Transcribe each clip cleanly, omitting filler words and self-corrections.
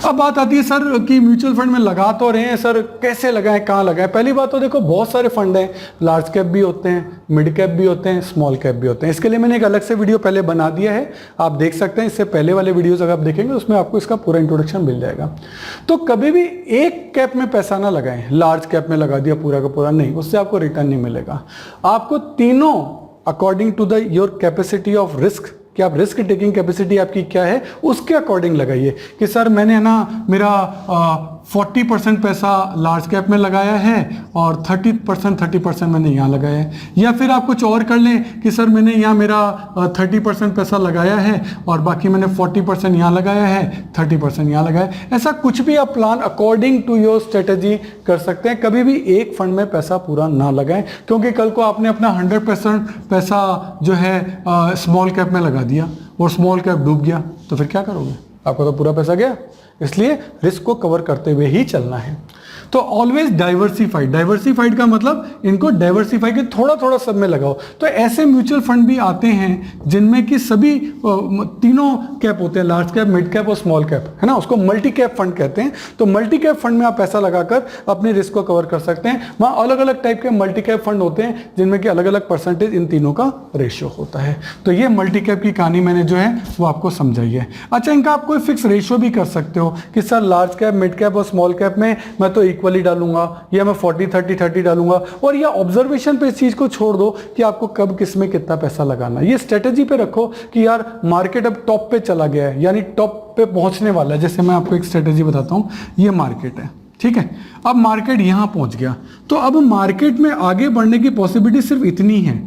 अब बात आती है सर कि म्यूचुअल फंड में लगा तो रहे हैं सर, कैसे लगाएं, कहाँ लगाएं। पहली बात तो देखो बहुत सारे फंड हैं, लार्ज कैप भी होते हैं, मिड कैप भी होते हैं, स्मॉल कैप भी होते हैं। इसके लिए मैंने एक अलग से वीडियो पहले बना दिया है, आप देख सकते हैं। इससे पहले वाले वीडियोस अगर आप देखेंगे उसमें आपको इसका पूरा इंट्रोडक्शन मिल जाएगा। तो कभी भी एक कैप में पैसा ना लगाएं, लार्ज कैप में लगा दिया पूरा का पूरा, नहीं, उससे आपको रिटर्न नहीं मिलेगा। आपको तीनों according to the your capacity of risk, कि आप रिस्क टेकिंग कैपेसिटी आपकी क्या है, उसके अकॉर्डिंग लगाइए। कि सर मैंने ना मेरा 40% पैसा लार्ज कैप में लगाया है और 30% मैंने यहाँ लगाया है। या फिर आप कुछ और कर लें कि सर मैंने यहाँ मेरा 30% पैसा लगाया है और बाकी मैंने 40% यहाँ लगाया है, 30% यहाँ लगाया है। ऐसा कुछ भी आप plan according to your strategy कर सकते हैं। कभी भी एक फंड में पैसा पूरा ना लगाएं, क्योंकि कल को आपने अपना 100% पैसा जो है स्मॉल कैप में लगा दिया और स्मॉल कैप डूब गया तो फिर क्या करोगे, आपका तो पूरा पैसा गया। इसलिए रिस्क को कवर करते हुए ही चलना है। तो ऑलवेज डाइवर्सिफाइड, डाइवर्सिफाइड का मतलब इनको डाइवर्सिफाई के थोड़ा थोड़ा सब में लगाओ। तो ऐसे म्यूचुअल फंड भी आते हैं जिनमें कि सभी तीनों कैप होते हैं, लार्ज कैप, मिड कैप और स्मॉल कैप, है ना, उसको मल्टी कैप फंड कहते हैं। तो मल्टी कैप फंड में आप पैसा लगाकर अपने रिस्क को कवर कर सकते हैं। वहाँ अलग अलग टाइप के मल्टी कैप फंड होते हैं जिनमें कि अलग अलग परसेंटेज इन तीनों का रेशियो होता है। तो ये मल्टी कैप की कहानी मैंने जो है वो आपको समझाई है। अच्छा, इनका आप कोई फिक्स रेशियो भी कर सकते हो कि sir large cap, mid cap और स्मॉल कैप में मैं तो इक्वली डालूंगा, या मैं 40-30-30 डालूंगा। और या ऑब्जर्वेशन पे इस चीज को छोड़ दो कि आपको कब किस में कितना पैसा लगाना। ये स्ट्रेटेजी पे रखो कि यार मार्केट अब टॉप पे चला गया है, यानी टॉप पे पहुंचने वाला है। जैसे मैं आपको एक स्ट्रेटेजी बताता हूं, ये मार्केट है, ठीक है, अब मार्केट यहां पहुंच गया, तो अब मार्केट में आगे बढ़ने की पॉसिबिलिटी सिर्फ इतनी है।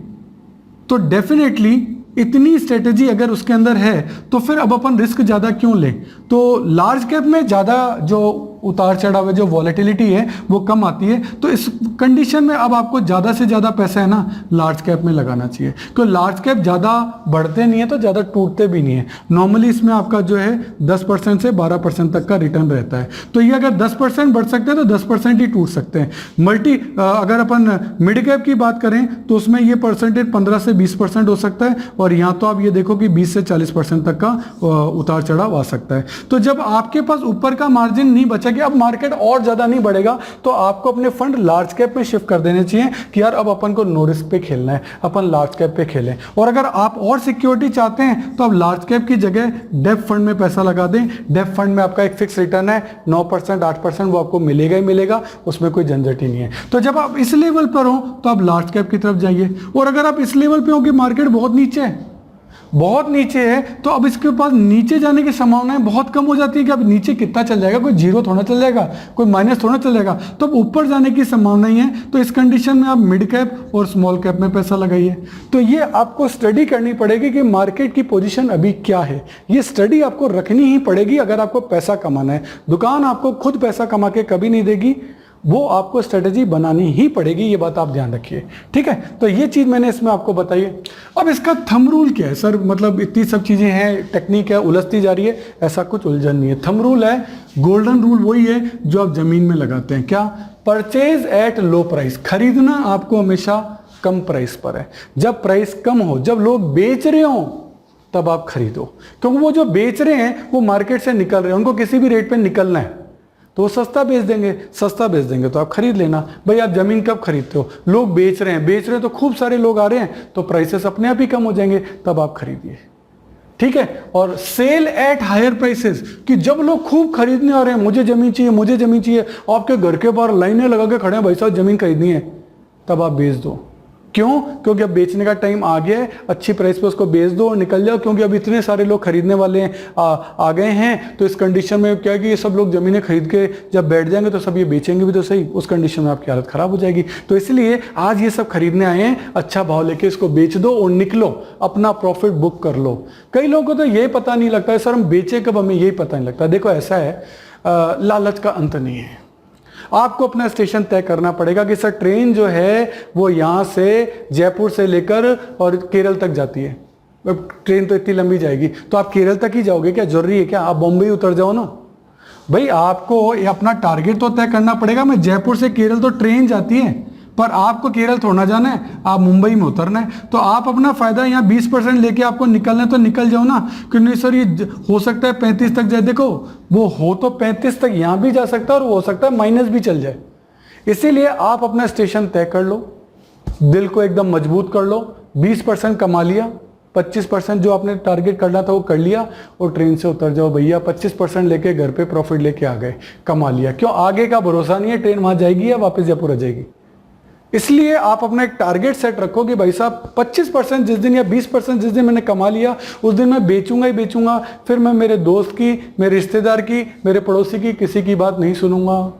तो डेफिनेटली इतनी स्ट्रेटेजी अगर उसके अंदर है तो फिर अब अपन रिस्क ज़्यादा क्यों लें। तो लार्ज कैप में ज़्यादा जो उतार चढ़ाव है, जो वॉलेटिलिटी है वो कम आती है। तो इस कंडीशन में अब आपको ज़्यादा से ज़्यादा पैसा है ना लार्ज कैप में लगाना चाहिए, क्योंकि लार्ज कैप ज़्यादा बढ़ते नहीं है तो ज़्यादा टूटते भी नहीं है। नॉर्मली इसमें आपका जो है 10% से 12% तक का रिटर्न रहता है। तो ये अगर 10% बढ़ सकते हैं तो 10% ही टूट सकते हैं। अगर अपन मिड कैप की बात करें तो उसमें ये परसेंटेज 15 से 20% हो सकता है, और यहाँ तो आप ये देखो कि 20 से 40% तक का उतार चढ़ाव आ सकता है। तो जब आपके पास ऊपर का मार्जिन नहीं बचा कि अब मार्केट और ज्यादा नहीं बढ़ेगा, तो आपको अपने फंड लार्ज कैप में शिफ्ट कर देने चाहिए कि यार अब अपन को नो रिस्क पे खेलना है, अपन लार्ज कैप पे खेलें। और अगर आप और सिक्योरिटी चाहते हैं तो आप लार्ज कैप की जगह डेब्ट फंड में पैसा लगा दें। डेब्ट फंड में आपका एक फिक्स रिटर्न है 9%, 8%, वो आपको मिलेगा ही मिलेगा, उसमें कोई झंझट ही नहीं है। तो जब आप इस लेवल पर हो तो आप लार्ज कैप की तरफ जाइए। और अगर आप इस लेवल पे हो कि मार्केट बहुत नीचे है, बहुत नीचे है, तो अब इसके पास नीचे जाने की संभावनाएं बहुत कम हो जाती है कि अब नीचे कितना चल जाएगा, कोई जीरो थोड़ा चल जाएगा, कोई माइनस थोड़ा चल जाएगा, तो अब ऊपर जाने की संभावनाएं हैं। तो इस कंडीशन में आप मिड कैप और स्मॉल कैप में पैसा लगाइए। तो ये आपको स्टडी करनी पड़ेगी कि मार्केट की पोजीशन अभी क्या है। ये स्टडी आपको रखनी ही पड़ेगी अगर आपको पैसा कमाना है। दुकान आपको खुद पैसा कमा के कभी नहीं देगी, वो आपको स्ट्रेटेजी बनानी ही पड़ेगी, ये बात आप ध्यान रखिए, ठीक है। तो ये चीज मैंने इसमें आपको बताई है। अब इसका थंब रूल क्या है सर, मतलब इतनी सब चीजें हैं, टेक्निक है, उलझती जा रही है, ऐसा कुछ उलझन नहीं है। थंब रूल है, गोल्डन रूल वही है जो आप जमीन में लगाते हैं। क्या? परचेज एट लो प्राइस, खरीदना आपको हमेशा कम प्राइस पर है। जब प्राइस कम हो, जब लोग बेच रहे हो, तब आप खरीदो, क्योंकि वो जो बेच रहे हैं वो मार्केट से निकल रहे हैं, उनको किसी भी रेट पे निकलना है, तो वो सस्ता बेच देंगे। सस्ता बेच देंगे तो आप खरीद लेना। भाई आप जमीन कब खरीदते हो? लोग बेच रहे हैं तो खूब सारे लोग आ रहे हैं, तो प्राइसेस अपने आप ही कम हो जाएंगे, तब आप खरीदिए, ठीक है। और सेल एट हायर प्राइसेस, कि जब लोग खूब खरीदने आ रहे हैं, मुझे जमीन चाहिए, मुझे जमीन चाहिए, आपके घर के बाहर लाइनें लगा के खड़े हैं, भाई साहब जमीन खरीदनी है, तब आप बेच दो। क्यों? क्योंकि अब बेचने का टाइम आ गया है, अच्छी प्राइस पे उसको बेच दो और निकल जाओ, क्योंकि अब इतने सारे लोग खरीदने वाले आ गए हैं। तो इस कंडीशन में क्या है कि ये सब लोग जमीनें खरीद के जब बैठ जाएंगे तो सब ये बेचेंगे भी तो सही, उस कंडीशन में आपकी हालत खराब हो जाएगी। तो इसलिए आज ये सब खरीदने आए हैं, अच्छा भाव लेके इसको बेच दो और निकलो, अपना प्रॉफिट बुक कर लो। कई लोगों को तो यही पता नहीं लगता है सर हम बेचे कब, हमें यही पता नहीं लगता। देखो ऐसा है, लालच का अंत नहीं है। आपको अपना स्टेशन तय करना पड़ेगा कि सर ट्रेन जो है वो यहाँ से जयपुर से लेकर और केरल तक जाती है। ट्रेन तो इतनी लंबी जाएगी, तो आप केरल तक ही जाओगे क्या? जरूरी है क्या? आप बॉम्बे उतर जाओ ना। भाई आपको अपना टारगेट तो तय करना पड़ेगा। मैं जयपुर से केरल तो ट्रेन जाती है, पर आपको केरल थोड़ा जाना है, आप मुंबई में उतरना है। तो आप अपना फायदा यहाँ 20% लेके आपको निकलना है तो निकल जाओ ना, कि नहीं सर ये हो सकता है 35 तक जाए। देखो वो हो तो 35 तक यहाँ भी जा सकता है और हो सकता है माइनस भी चल जाए। इसीलिए आप अपना स्टेशन तय कर लो, दिल को एकदम मजबूत कर लो। 20% कमा लिया, 25% जो आपने टारगेट करना था वो कर लिया और ट्रेन से उतर जाओ भैया। 25% लेके घर पे प्रॉफिट लेके आ गए, कमा लिया। क्यों? आगे का भरोसा नहीं है, ट्रेन वहां जाएगी या वापस जयपुर आ जाएगी। इसलिए आप अपना एक टारगेट सेट रखो कि भाई साहब 25% जिस दिन या 20% जिस दिन मैंने कमा लिया उस दिन मैं बेचूंगा ही बेचूंगा। फिर मैं मेरे दोस्त की, मेरे रिश्तेदार की, मेरे पड़ोसी की, किसी की बात नहीं सुनूंगा।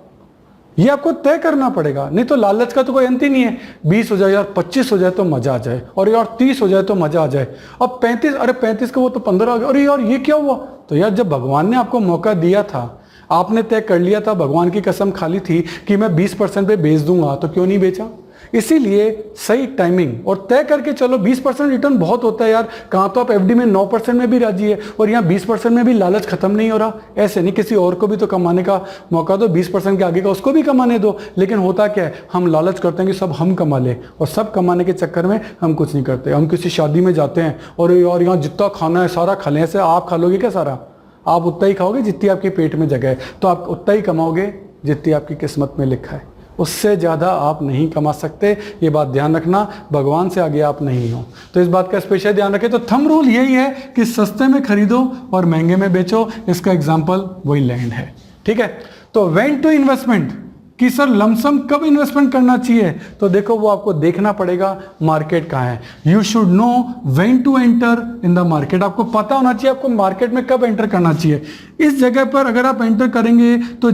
ये आपको तय करना पड़ेगा, नहीं तो लालच का तो कोई अंत ही नहीं है। 20 हो जाए यार, 25 हो जाए तो मजा आ जाए, और यार 30 हो जाए तो मजा आ जाए। अब 35, अरे 35 का वो तो 15 आ गया, अरे यार ये क्या हुआ? तो यार जब भगवान ने आपको मौका दिया था, आपने तय कर लिया था, भगवान की कसम खाली थी कि मैं 20% पे बेच दूंगा, तो क्यों नहीं बेचा? इसीलिए सही टाइमिंग और तय करके चलो। 20% रिटर्न बहुत होता है यार। कहाँ तो आप एफडी में 9% में भी राजी है और यहाँ 20% में भी लालच खत्म नहीं हो रहा। ऐसे नहीं, किसी और को भी तो कमाने का मौका दो, 20% के आगे का उसको भी कमाने दो। लेकिन होता क्या है, हम लालच करते हैं कि सब हम कमा ले, और सब कमाने के चक्कर में हम कुछ नहीं करते। हम किसी शादी में जाते हैं और यार यहाँ जितना खाना है सारा खा लें। ऐसे आप खा लोगे क्या सारा? आप उतना ही खाओगे जितनी आपके पेट में जगह है, तो आप उतना ही कमाओगे जितनी आपकी किस्मत में लिखा है। उससे ज़्यादा आप नहीं कमा सकते, ये बात ध्यान रखना। भगवान से आगे आप नहीं हो, तो इस बात का स्पेशल ध्यान रखें। तो थंब रूल यही है कि सस्ते में खरीदो और महंगे में बेचो। इसका एग्जाम्पल वही लैंड है, ठीक है। तो व्हेन टू इन्वेस्टमेंट, कि सर लमसम कब इन्वेस्टमेंट करना चाहिए, तो देखो वो आपको देखना पड़ेगा मार्केट कहाँ है। You should know when to enter in the market. आपको पता होना चाहिए आपको मार्केट में कब एंटर करना चाहिए। इस जगह पर अगर आप एंटर करेंगे तो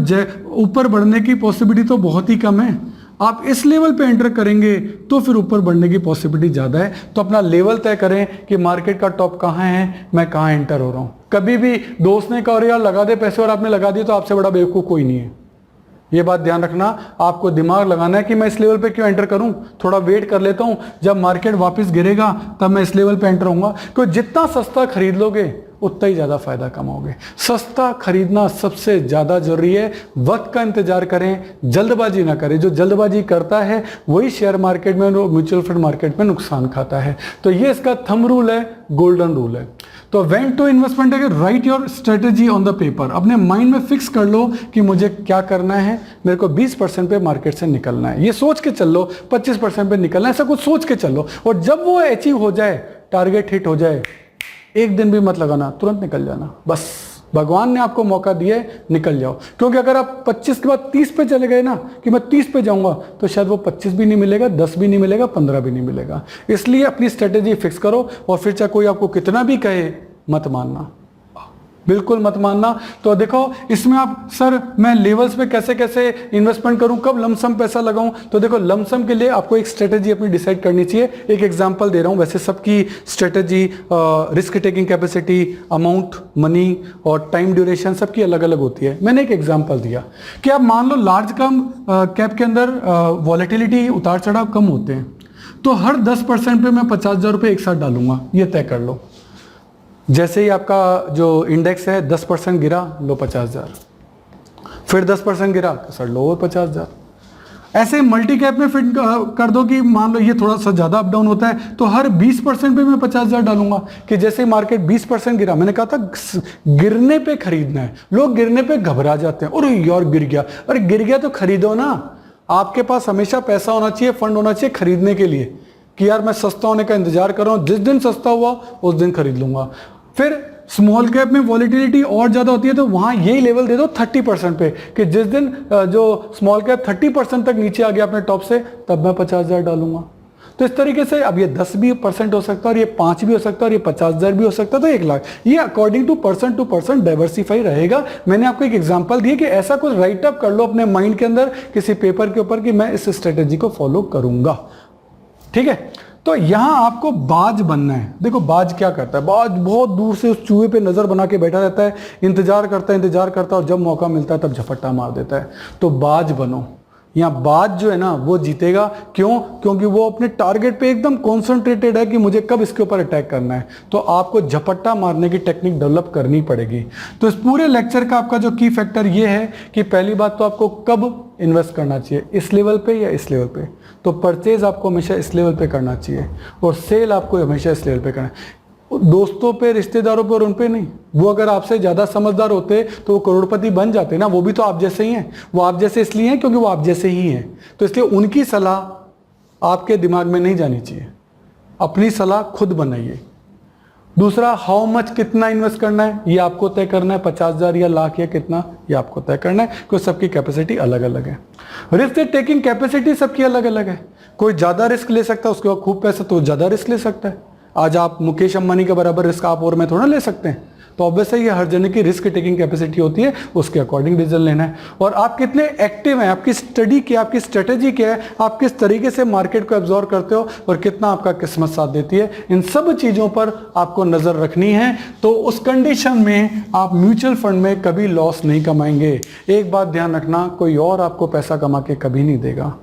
ऊपर बढ़ने की पॉसिबिलिटी तो बहुत ही कम है। आप इस लेवल पे एंटर करेंगे तो फिर ऊपर बढ़ने की पॉसिबिलिटी ज़्यादा है। तो अपना लेवल तय करें कि मार्केट का टॉप कहाँ है, मैं कहाँ एंटर हो रहा हूँ। कभी भी दोस्त ने कहा यार लगा दे पैसे और आपने लगा दिए, तो आपसे बड़ा बेवकूफ़ कोई नहीं है। ये बात ध्यान रखना। आपको दिमाग लगाना है कि मैं इस लेवल पे क्यों एंटर करूं, थोड़ा वेट कर लेता हूं, जब मार्केट वापस गिरेगा तब मैं इस लेवल पे एंटर होऊंगा। क्योंकि जितना सस्ता खरीद लोगे उतना ही ज़्यादा फायदा कमाओगे। सस्ता खरीदना सबसे ज़्यादा जरूरी है। वक्त का इंतजार करें, जल्दबाजी ना करें। जो जल्दबाजी करता है वही शेयर मार्केट में, म्यूचुअल फंड मार्केट में नुकसान खाता है। तो ये इसका थंब रूल है, गोल्डन रूल है। तो व्हेन टू इन्वेस्टमेंट है, right your strategy on the paper. अपने माइंड में फिक्स कर लो कि मुझे क्या करना है। मेरे को 20% पे मार्केट से निकलना है, ये सोच के चल लो। 25% पे निकलना है, ऐसा कुछ सोच के चलो। और जब वो अचीव हो जाए, टारगेट हिट हो जाए, एक दिन भी मत लगाना, तुरंत निकल जाना। बस भगवान ने आपको मौका दिया है, निकल जाओ। क्योंकि अगर आप 25 के बाद 30 पे चले गए ना कि मैं 30 पे जाऊंगा, तो शायद वो 25 भी नहीं मिलेगा, 10 भी नहीं मिलेगा, 15 भी नहीं मिलेगा। इसलिए अपनी स्ट्रेटेजी फिक्स करो और फिर चाहे कोई आपको कितना भी कहे मत मानना, बिल्कुल मत मानना। तो देखो इसमें आप, सर मैं लेवल्स पे कैसे कैसे इन्वेस्टमेंट करूं, कब लमसम पैसा लगाऊं, तो देखो लमसम के लिए आपको एक स्ट्रेटेजी अपनी डिसाइड करनी चाहिए। एक एग्जांपल दे रहा हूं। वैसे सबकी strategy, risk taking capacity, amount money और टाइम ड्यूरेशन सबकी अलग अलग होती है। मैंने एक एग्जांपल दिया कि आप मान लो लार्ज कैप के अंदर वॉलेटिलिटी, उतार चढ़ाव कम होते हैं, तो हर 10% पे मैं 50,000 रुपये एक साथ डालूंगा, ये तय कर लो। जैसे ही आपका जो इंडेक्स है 10% गिरा, लो 50,000, फिर 10% गिरा तो सर लो 50,000। ऐसे मल्टी कैप में फिट कर दो कि मान लो ये थोड़ा सा ज़्यादा अप डाउन होता है, तो हर 20% पे मैं 50,000 डालूंगा। कि जैसे मार्केट 20% गिरा, मैंने कहा था गिरने पे खरीदना है। लोग गिरने पे घबरा जाते हैं, अरे यार गिर गया, अरे गिर गया तो खरीदो ना। आपके पास हमेशा पैसा होना चाहिए, फंड होना चाहिए खरीदने के लिए, कि यार मैं सस्ता होने का इंतजार कर रहा हूँ, जिस दिन सस्ता हुआ उस दिन खरीद लूंगा। फिर स्मॉल कैप में वॉलेटिलिटी और ज़्यादा होती है, तो वहाँ यही लेवल दे दो 30% पे, कि जिस दिन जो स्मॉल कैप 30% तक नीचे आ गया अपने टॉप से, तब मैं 50,000 डालूंगा। तो इस तरीके से अब ये 10% हो सकता है, और ये 5 भी हो सकता है, और ये 50,000 भी हो सकता है, तो 1 लाख। ये अकॉर्डिंग टू पर्सन डाइवर्सिफाई रहेगा। मैंने आपको एक एग्जांपल दिया कि ऐसा कुछ राइट अप कर लो अपने माइंड के अंदर किसी पेपर के ऊपर कि मैं इस स्ट्रेटेजी को फॉलो करूंगा, ठीक है। तो यहां आपको बाज बनना है। देखो बाज क्या करता है, बाज बहुत दूर से उस चूहे पे नजर बना के बैठा रहता है, इंतजार करता है और जब मौका मिलता है तब झपट्टा मार देता है। तो बाज बनो, यहाँ बात जो है ना वो जीतेगा। क्यों? क्योंकि वो अपने टारगेट पे एकदम कॉन्सेंट्रेटेड है कि मुझे कब इसके ऊपर अटैक करना है। तो आपको झपट्टा मारने की टेक्निक डेवलप करनी पड़ेगी। तो इस पूरे लेक्चर का आपका जो की फैक्टर ये है कि पहली बात तो आपको कब इन्वेस्ट करना चाहिए, इस लेवल पे या इस लेवल पे। तो परचेज आपको हमेशा इस लेवल पे करना चाहिए और सेल आपको हमेशा इस लेवल पे करना है। दोस्तों पे, रिश्तेदारों पे और उन पे नहीं। वो अगर आपसे ज्यादा समझदार होते तो वो करोड़पति बन जाते ना। वो भी तो आप जैसे ही हैं। वो आप जैसे इसलिए हैं क्योंकि वो आप जैसे ही हैं। तो इसलिए उनकी सलाह आपके दिमाग में नहीं जानी चाहिए। अपनी सलाह खुद बनाइए। दूसरा, हाउ मच, कितना इन्वेस्ट करना है ये आपको तय करना है। 50,000 या लाख या कितना, ये आपको तय करना है, क्योंकि सबकी कैपेसिटी अलग अलग है। रिस्क टेकिंग कैपेसिटी सबकी अलग अलग है। कोई ज्यादा रिस्क ले सकता है, उसके बाद खूब पैसा, तो ज्यादा रिस्क ले सकता है। आज आप मुकेश अंबानी के बराबर रिस्क आप और मैं थोड़ा ले सकते हैं। तो ऑब्वियसली ये हर जने की रिस्क टेकिंग कैपेसिटी होती है, उसके अकॉर्डिंग डिसीजन लेना है। और आप कितने एक्टिव हैं, आपकी स्टडी क्या, आपकी स्ट्रेटेजी क्या है, आप किस तरीके से मार्केट को एब्जॉर्व करते हो और कितना आपका किस्मत साथ देती है, इन सब चीजों पर आपको नजर रखनी है। तो उस कंडीशन में आप म्यूचुअल फंड में कभी लॉस नहीं कमाएंगे। एक बात ध्यान रखना, कोई और आपको पैसा कमा के कभी नहीं देगा।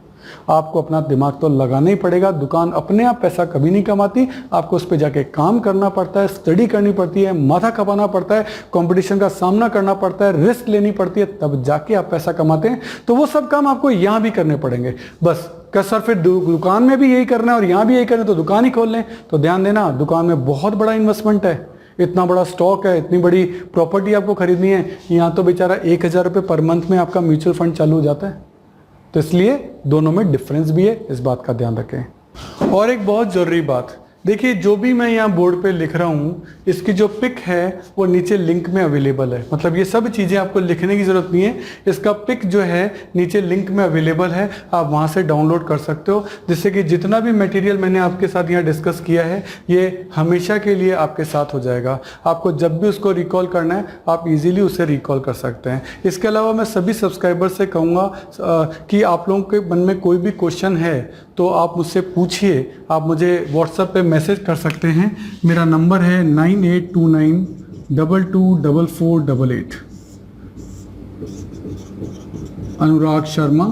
आपको अपना दिमाग तो लगाना ही पड़ेगा। दुकान अपने आप पैसा कभी नहीं कमाती, आपको उस पर जाके काम करना पड़ता है, स्टडी करनी पड़ती है, माथा खपाना पड़ता है, कंपटीशन का सामना करना पड़ता है, रिस्क लेनी पड़ती है, तब जाके आप पैसा कमाते हैं। तो वो सब काम आपको यहां भी करने पड़ेंगे। बस क्या सर फिर दुकान में भी यही करना है और यहां भी यही करना है तो दुकान ही खोल लें? तो ध्यान देना, दुकान में बहुत बड़ा इन्वेस्टमेंट है। इतना बड़ा स्टॉक है, इतनी बड़ी प्रॉपर्टी आपको खरीदनी है। यहाँ तो बेचारा 1,000 रुपये पर मंथ में आपका म्यूचुअल फंड चालू हो जाता है। तो इसलिए दोनों में डिफरेंस भी है, इस बात का ध्यान रखें। और एक बहुत जरूरी बात, देखिए जो भी मैं यहाँ बोर्ड पे लिख रहा हूँ, इसकी जो पिक है वो नीचे लिंक में अवेलेबल है। मतलब ये सब चीज़ें आपको लिखने की ज़रूरत नहीं है, इसका पिक जो है नीचे लिंक में अवेलेबल है, आप वहाँ से डाउनलोड कर सकते हो। जिससे कि जितना भी मटेरियल मैंने आपके साथ यहाँ डिस्कस किया है ये हमेशा के लिए आपके साथ हो जाएगा। आपको जब भी उसको रिकॉल करना है आप इजीली उसे रिकॉल कर सकते हैं। इसके अलावा मैं सभी सब्सक्राइबर से कहूँगा कि आप लोगों के मन में कोई भी क्वेश्चन है तो आप मुझसे पूछिए। आप मुझे व्हाट्सएप पे मैसेज कर सकते हैं। मेरा नंबर है 9829224488। अनुराग शर्मा।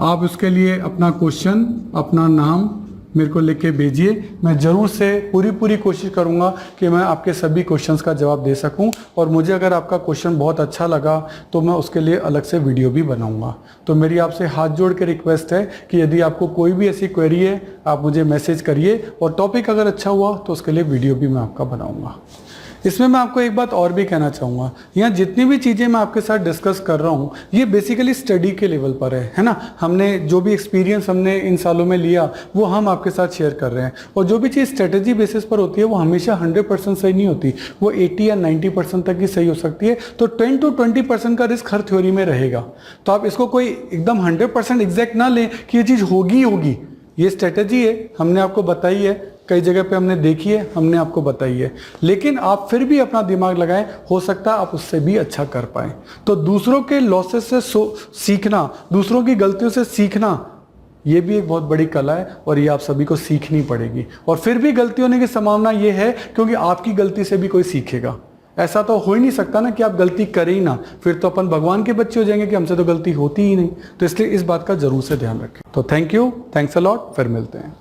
आप उसके लिए अपना क्वेश्चन, अपना नाम मेरे को लेके भेजिए। मैं ज़रूर से पूरी कोशिश करूंगा कि मैं आपके सभी क्वेश्चंस का जवाब दे सकूं। और मुझे अगर आपका क्वेश्चन बहुत अच्छा लगा तो मैं उसके लिए अलग से वीडियो भी बनाऊंगा। तो मेरी आपसे हाथ जोड़ के रिक्वेस्ट है कि यदि आपको कोई भी ऐसी क्वेरी है आप मुझे मैसेज करिए, और टॉपिक अगर अच्छा हुआ तो उसके लिए वीडियो भी मैं आपका बनाऊँगा। इसमें मैं आपको एक बात और भी कहना चाहूँगा, यहाँ जितनी भी चीज़ें मैं आपके साथ डिस्कस कर रहा हूँ ये बेसिकली स्टडी के लेवल पर है ना। हमने जो भी एक्सपीरियंस हमने इन सालों में लिया वो हम आपके साथ शेयर कर रहे हैं। और जो भी चीज़ स्ट्रेटेजी बेसिस पर होती है वो हमेशा 100% सही नहीं होती, वो 80 या 90% तक ही सही हो सकती है। तो 10 to 20% का रिस्क हर थ्योरी में रहेगा। तो आप इसको कोई एकदम 100% एग्जैक्ट ना लें कि ये चीज़ होगी होगी। ये स्ट्रेटेजी है, हमने आपको बताई है, कई जगह पे हमने देखी है, हमने आपको बताई है। लेकिन आप फिर भी अपना दिमाग लगाएं, हो सकता है आप उससे भी अच्छा कर पाएं। तो दूसरों के लॉसेस से सीखना, दूसरों की गलतियों से सीखना, ये भी एक बहुत बड़ी कला है और ये आप सभी को सीखनी पड़ेगी। और फिर भी गलती होने की संभावना ये है क्योंकि आपकी गलती से भी कोई सीखेगा। ऐसा तो हो ही नहीं सकता ना कि आप गलती करें ही ना, फिर तो अपन भगवान के बच्चे हो जाएंगे कि हमसे तो गलती होती ही नहीं। तो इसलिए इस बात का जरूर से ध्यान रखें। तो thank you, thanks a lot, फिर मिलते हैं।